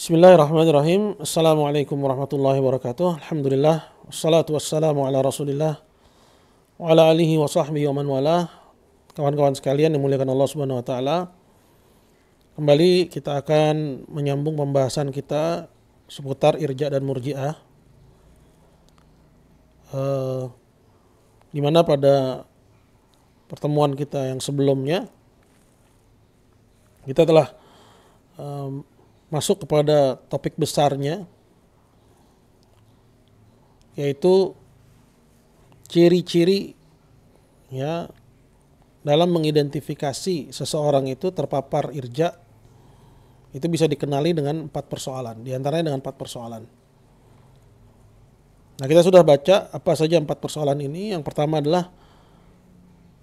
Bismillahirrahmanirrahim. Assalamualaikum warahmatullahi wabarakatuh. Alhamdulillah. Wassalatu wassalamu ala rasulillah. Wa ala alihi wa sahbihi wa man walah. Kawan-kawan sekalian yang dimuliakan Allah subhanahu wa ta'ala. Kembali kita akan menyambung pembahasan kita seputar irja dan murji'ah. Di mana pada pertemuan kita yang sebelumnya kita telah masuk kepada topik besarnya, yaitu ciri-ciri ya dalam mengidentifikasi seseorang itu terpapar irja. Itu bisa dikenali dengan 4 persoalan, diantaranya dengan 4 persoalan. Nah, kita sudah baca apa saja 4 persoalan ini. Yang pertama adalah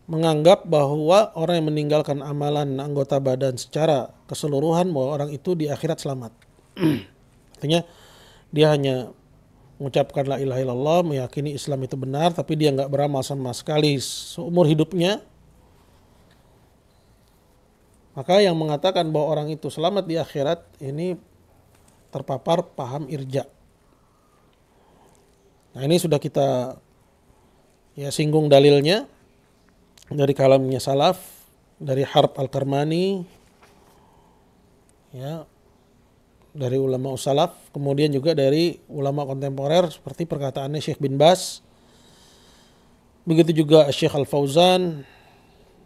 menganggap bahwa orang yang meninggalkan amalan anggota badan secara keseluruhan, bahwa orang itu di akhirat selamat. Artinya dia hanya mengucapkan la ilaha illallah, meyakini Islam itu benar, tapi dia nggak beramal sama sekali seumur hidupnya. Maka yang mengatakan bahwa orang itu selamat di akhirat ini terpapar paham irja. Nah, ini sudah kita singgung dalilnya dari kalamnya salaf, dari Harb Al-Karmani, dari ulama salaf, kemudian juga dari ulama kontemporer seperti perkataannya Syekh bin Baz, begitu juga Syekh Al-Fauzan,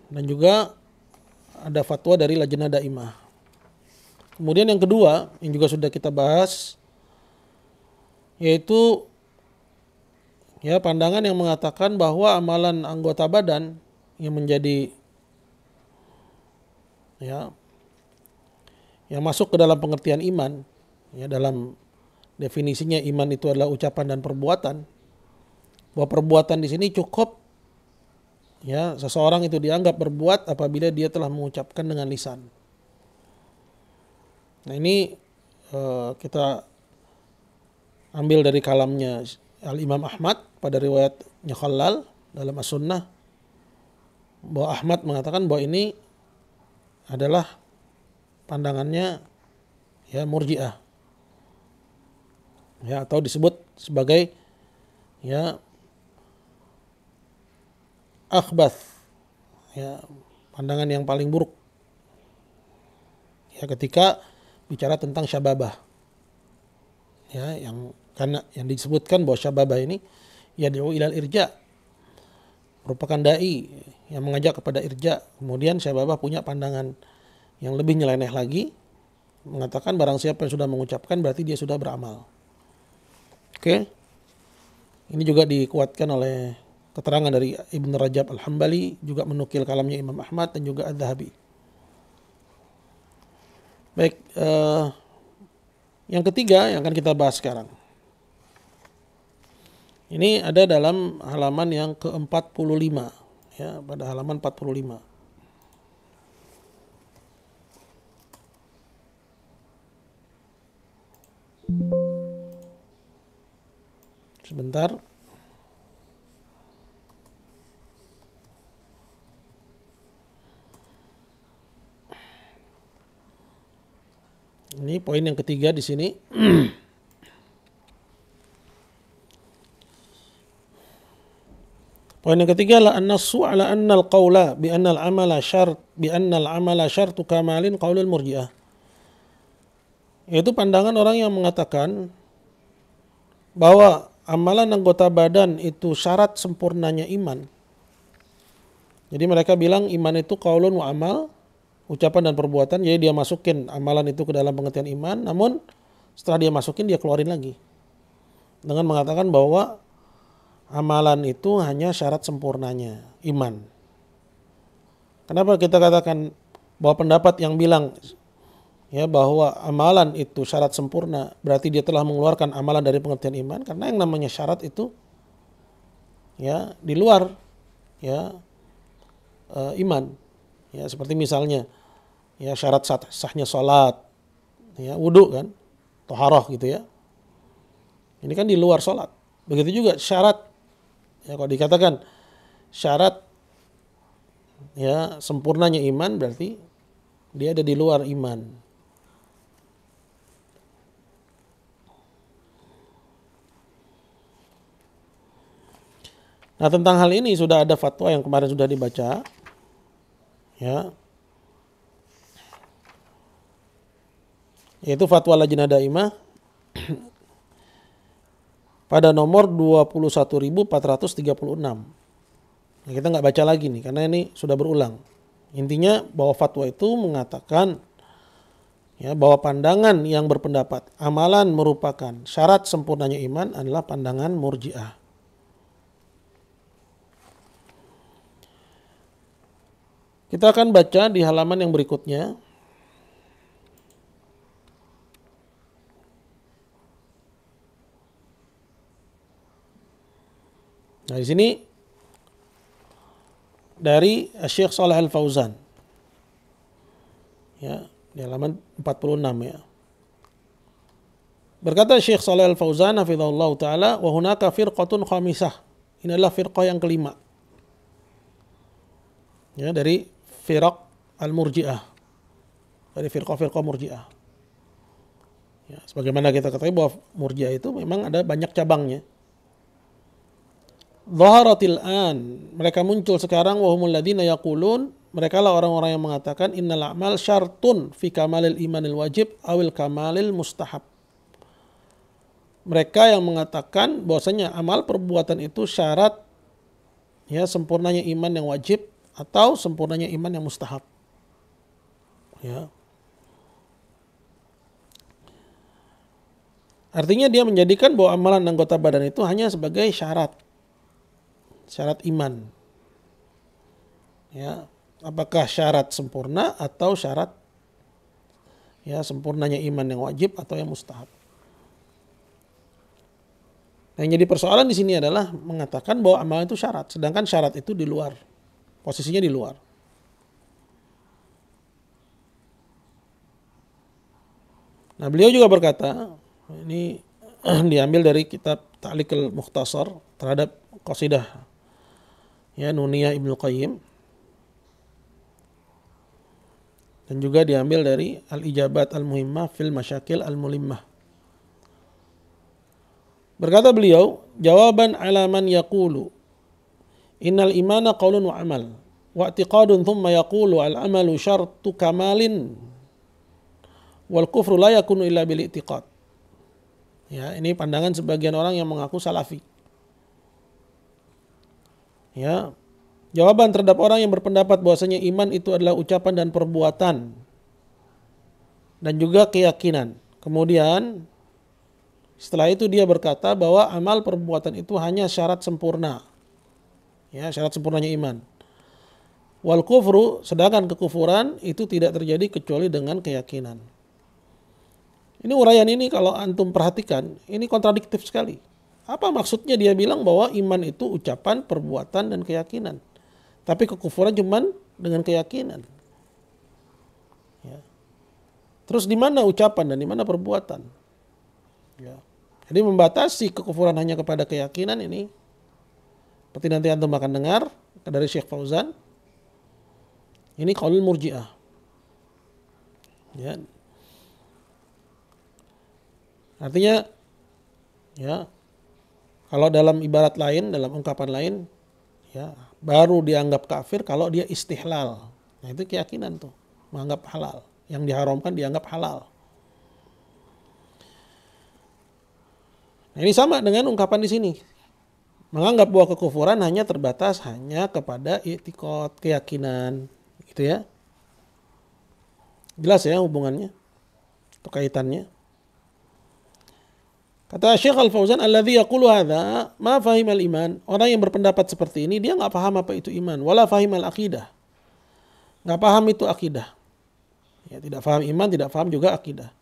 dan juga ada fatwa dari Lajnah Daimah. Kemudian yang kedua yang juga sudah kita bahas, yaitu pandangan yang mengatakan bahwa amalan anggota badan yang menjadi yang masuk ke dalam pengertian iman, dalam definisinya iman itu adalah ucapan dan perbuatan, bahwa perbuatan di sini cukup seseorang itu dianggap berbuat apabila dia telah mengucapkan dengan lisan. Nah, ini kita ambil dari kalamnya Al-Imam Ahmad pada riwayatnya Khallal dalam As-Sunnah, bahwa Ahmad mengatakan bahwa ini adalah pandangannya murji'ah, atau disebut sebagai akhbath, pandangan yang paling buruk ketika bicara tentang syababah, karena yang disebutkan bahwa syababah ini yad'u ilal irja, merupakan dai yang mengajak kepada irja. Kemudian syababah punya pandangan yang lebih nyeleneh lagi, mengatakan barang siapa yang sudah mengucapkan berarti dia sudah beramal. Oke. Ini juga dikuatkan oleh keterangan dari Ibn Rajab Al-Hambali, juga menukil kalamnya Imam Ahmad dan juga Adz-Dzahabi. Baik, yang ketiga yang akan kita bahas sekarang. Ini ada dalam halaman yang ke-45, pada halaman 45. Sebentar. Ini poin yang ketiga di sini. Poin yang ketiga adalah an-nassu ala anna al-qawla bi anna al-amala syartu kamalin qaulul murji'ah. Yaitu pandangan orang yang mengatakan bahwa amalan anggota badan itu syarat sempurnanya iman. Jadi mereka bilang iman itu qaulun wa amal, ucapan dan perbuatan. Jadi dia masukin amalan itu ke dalam pengertian iman, namun setelah dia masukin dia keluarin lagi dengan mengatakan bahwa amalan itu hanya syarat sempurnanya iman. Kenapa kita katakan bahwa pendapat yang bilang bahwa amalan itu syarat sempurna berarti dia telah mengeluarkan amalan dari pengertian iman? Karena yang namanya syarat itu di luar iman. Seperti misalnya syarat sahnya salat, wudu kan, thaharah gitu ya. Ini kan di luar salat. Begitu juga syarat, kalau dikatakan syarat sempurnanya iman berarti dia ada di luar iman. Nah, tentang hal ini sudah ada fatwa yang kemarin sudah dibaca, ya, yaitu fatwa Lajnah Daimah pada nomor 21.436. Nah, kita nggak baca lagi nih karena ini sudah berulang. Intinya bahwa fatwa itu mengatakan, ya, bahwa pandangan yang berpendapat amalan merupakan syarat sempurnanya iman adalah pandangan Murji'ah. Kita akan baca di halaman yang berikutnya. Nah, di sini dari Syekh Shalih Al-Fauzan. Ya, di halaman 46 ya. Berkata Syekh Shalih Al-Fauzan hafizahullah taala, wa hunaka firqatun khamisah. Ini adalah firqah yang kelima. Ya, dari firaq al-Murji'ah. Dari firqah-firqah Murji'ah. Ya, sebagaimana kita ketahui bahwa Murji'ah itu memang ada banyak cabangnya. Dhaharatil an, mereka muncul sekarang, wa humul ladzina yaqulun, mereka lah orang-orang yang mengatakan innal a'mal syartun fi kamalil imanil wajib awil kamalil mustahab. Mereka yang mengatakan bahwasanya amal perbuatan itu syarat, ya, sempurnanya iman yang wajib atau sempurnanya iman yang mustahab. Ya. Artinya dia menjadikan bahwa amalan anggota badan itu hanya sebagai syarat iman. Ya, apakah syarat sempurna atau syarat, ya, sempurnanya iman yang wajib atau yang mustahab. Yang jadi persoalan di sini adalah mengatakan bahwa amalan itu syarat, sedangkan syarat itu di luar. Posisinya di luar. Nah, beliau juga berkata, ini diambil dari kitab Ta'liqul Mukhtasar terhadap qasidah, ya, Nuniyah Ibnu Qayyim, dan juga diambil dari Al-Ijabat Al-Muhimmah fil Masyakil Al-Mulimmah. Berkata beliau, jawaban ala man yaqulu innal imana qaulun wa amal wa i'tiqadun thumma yaqulu al amalu syartu kamalin wal kufru la yakunu illa bil i'tiqad. Ya, ini pandangan sebagian orang yang mengaku salafi. Ya, jawaban terhadap orang yang berpendapat bahwasanya iman itu adalah ucapan dan perbuatan dan juga keyakinan. Kemudian setelah itu dia berkata bahwa amal perbuatan itu hanya syarat sempurna. Ya, syarat sempurnanya iman. Wal kufru, sedangkan kekufuran itu tidak terjadi kecuali dengan keyakinan. Ini uraian ini kalau antum perhatikan, ini kontradiktif sekali. Apa maksudnya dia bilang bahwa iman itu ucapan, perbuatan, dan keyakinan. Tapi kekufuran cuman dengan keyakinan. Ya. Terus di mana ucapan dan di mana perbuatan? Ya. Jadi membatasi kekufuran hanya kepada keyakinan ini, seperti nanti antum akan dengar dari Syekh Fauzan, ini qaulul Murji'ah. Ya. Artinya, ya, kalau dalam ibarat lain, dalam ungkapan lain, ya, baru dianggap kafir kalau dia istihlal. Nah, itu keyakinan tuh, menganggap halal. Yang diharamkan dianggap halal. Nah, ini sama dengan ungkapan di sini. Menganggap bahwa kekufuran hanya terbatas hanya kepada i'tiqad, keyakinan, gitu ya. Jelas ya hubungannya, atau kaitannya. Kata Syekh Al-Fauzan, alladzi yaqulu hadza ma fahimal iman. Orang yang berpendapat seperti ini dia enggak paham apa itu iman, wala fahimal aqidah. Enggak paham itu akidah. Ya, tidak paham iman, tidak paham juga akidah.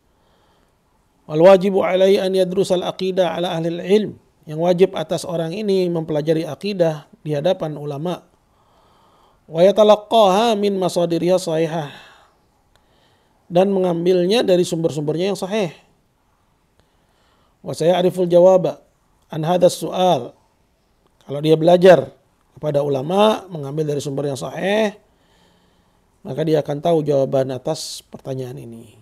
Wal wajibu alaihi an yadrusal aqidah ala ahli ilm. Yang wajib atas orang ini mempelajari akidah di hadapan ulama. Wa yatalaqqaha min masadiriha sahihah. Dan mengambilnya dari sumber-sumbernya yang sahih. Wa saya'riful jawaba an hadzal su'al. Kalau dia belajar kepada ulama, mengambil dari sumber yang sahih, maka dia akan tahu jawaban atas pertanyaan ini.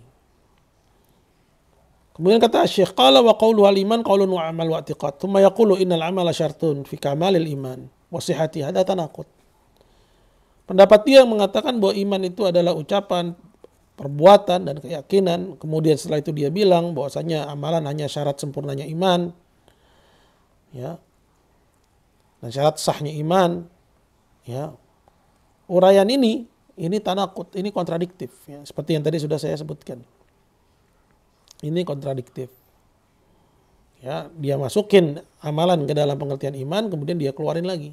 Kemudian kata Syekh, qala wa qawlu al-iman qawlun wa amal wa i'tiqad. Tsumma yaqulu innal amala syartun fi kamalil iman. wa sihhati hadza tanaqud. Pendapat dia yang mengatakan bahwa iman itu adalah ucapan, perbuatan dan keyakinan, kemudian setelah itu dia bilang bahwasanya amalan hanya syarat sempurnanya iman, ya, dan syarat sahnya iman, ya. Uraian ini tanakut, ini kontradiktif, ya, seperti yang tadi sudah saya sebutkan. Ini kontradiktif. Ya, dia masukin amalan ke dalam pengertian iman, kemudian dia keluarin lagi.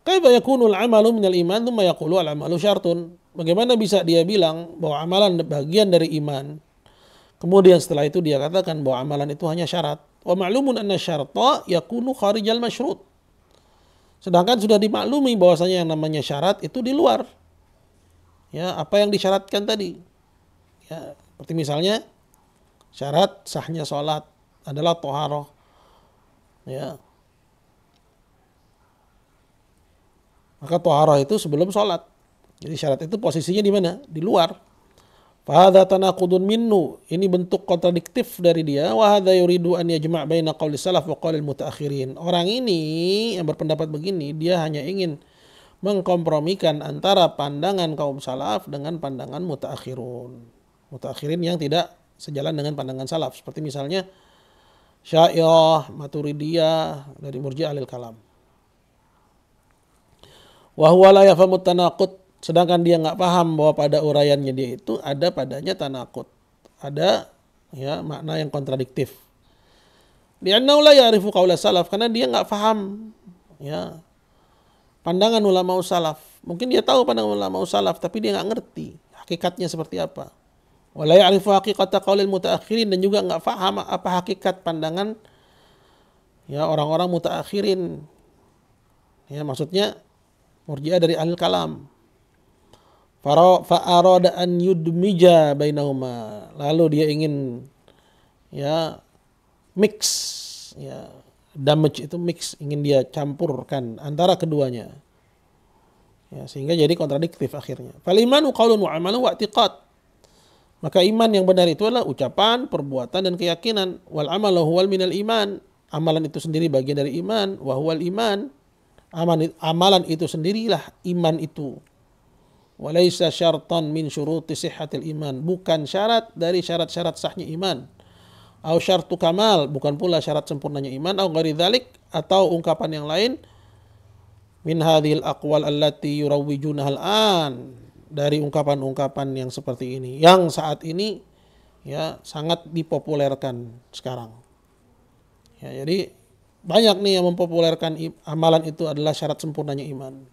Kaifa yakunul amalu minal iman tsumma yaqulu al amalu syartun? Bagaimana bisa dia bilang bahwa amalan bagian dari iman, kemudian setelah itu dia katakan bahwa amalan itu hanya syarat. Wa ma'lumun anna syarta yakunu kharijal masyrut. Sedangkan sudah dimaklumi bahwasanya yang namanya syarat itu di luar, ya, apa yang disyaratkan tadi. Ya, seperti misalnya syarat sahnya sholat adalah thaharah. Ya. Maka thaharah itu sebelum sholat. Jadi syarat itu posisinya di mana? Di luar. Fahadha tanaqudun minnu. Ini bentuk kontradiktif dari dia. Wa hadha yuridu an yajma' baina qawli salaf wa qawli mutaakhirin. Orang ini yang berpendapat begini, dia hanya ingin mengkompromikan antara pandangan kaum salaf dengan pandangan mutaakhirun. Mutaakhirin yang tidak sejalan dengan pandangan salaf. Seperti misalnya Syairah, Maturidiyah dari Murji'ah lil kalam. Wa huwa la yafhamu tanaqud, sedangkan dia enggak paham bahwa pada uraiannya dia itu ada padanya tanaqud. Ada, ya, makna yang kontradiktif. Li'annahu la ya'rifu qaula salaf, karena dia enggak paham, ya, pandangan ulama salaf. Mungkin dia tahu pandangan ulama salaf tapi dia enggak ngerti hakikatnya seperti apa. Wa la ya'rifu haqiqata qaulil mutaakhirin, dan juga enggak paham apa hakikat pandangan, ya, orang-orang mutaakhirin. Ya, maksudnya Murji'ah dari ahli kalam. Fa'arada an yudmija bainahuma. Lalu dia ingin, ya, mix, ya, damage itu mix, ingin dia campurkan antara keduanya. Ya, sehingga jadi kontradiktif akhirnya. Fal imanu qaulun wa amalun wa i'tiqad. Maka iman yang benar itu adalah ucapan, perbuatan dan keyakinan. Wal amalu huwal minal iman. Amalan itu sendiri bagian dari iman. Wa huwal iman. Amalan itu sendirilah iman itu. Walaysa syartan min syuruti sihhatil iman. Bukan syarat dari syarat-syarat sahnya iman. Au syartu kamal, bukan pula syarat sempurnanya iman. Au ghairi dzalik, atau ungkapan yang lain. Min hadhil aqwal allati yurawwijunaha al-an. Dari ungkapan-ungkapan yang seperti ini, yang saat ini, ya, sangat dipopulerkan sekarang. Ya, jadi banyak nih yang mempopulerkan amalan itu adalah syarat sempurnanya iman.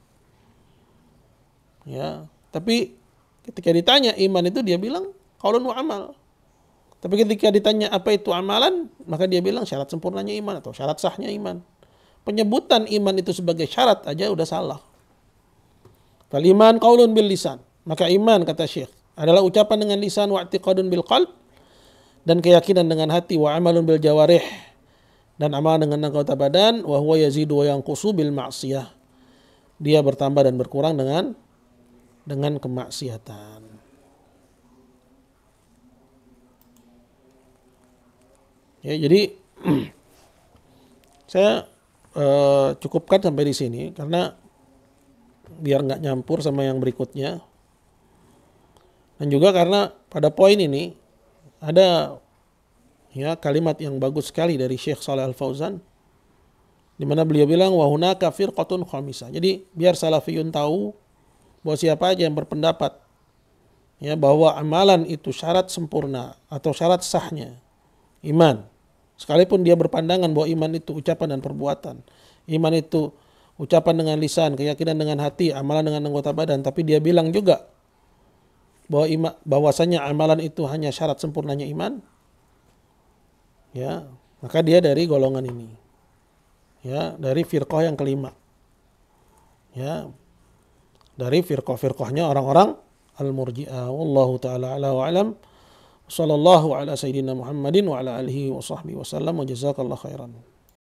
Ya, tapi ketika ditanya iman itu dia bilang qaulun wa amal. Tapi ketika ditanya apa itu amalan, maka dia bilang syarat sempurnanya iman atau syarat sahnya iman. Penyebutan iman itu sebagai syarat aja udah salah. Fal iman qaulun bil lisan. Maka iman, kata Syekh, adalah ucapan dengan lisan, wa i'tiqadun bil qalb, dan keyakinan dengan hati, wa amalun bil jawarih, dan amal dengan anggota badan, wa huwa yazidu wa yanqusu bil ma'siyah. Dia bertambah dan berkurang dengan kemaksiatan. Ya, jadi saya cukupkan sampai di sini karena biar nggak nyampur sama yang berikutnya. Dan juga karena pada poin ini ada, ya, kalimat yang bagus sekali dari Syekh Shalih Al Fauzan, di mana beliau bilang wa hunaka firqatun khamisah. Jadi biar salafiyun tahu bahwa siapa aja yang berpendapat, ya, bahwa amalan itu syarat sempurna atau syarat sahnya iman, sekalipun dia berpandangan bahwa iman itu ucapan dan perbuatan, iman itu ucapan dengan lisan, keyakinan dengan hati, amalan dengan anggota badan, tapi dia bilang juga bahwa bahwasanya amalan itu hanya syarat sempurnanya iman, ya, maka dia dari golongan ini, ya, dari firqah yang kelima, ya, dari firqah-firqahnya orang-orang al-murji'ah. Wallahu ta'ala ala wa alam. Sallallahu ala sayyidina Muhammadin wa ala alihi wa sahbihi wa sallam wa jazakallahu khairan.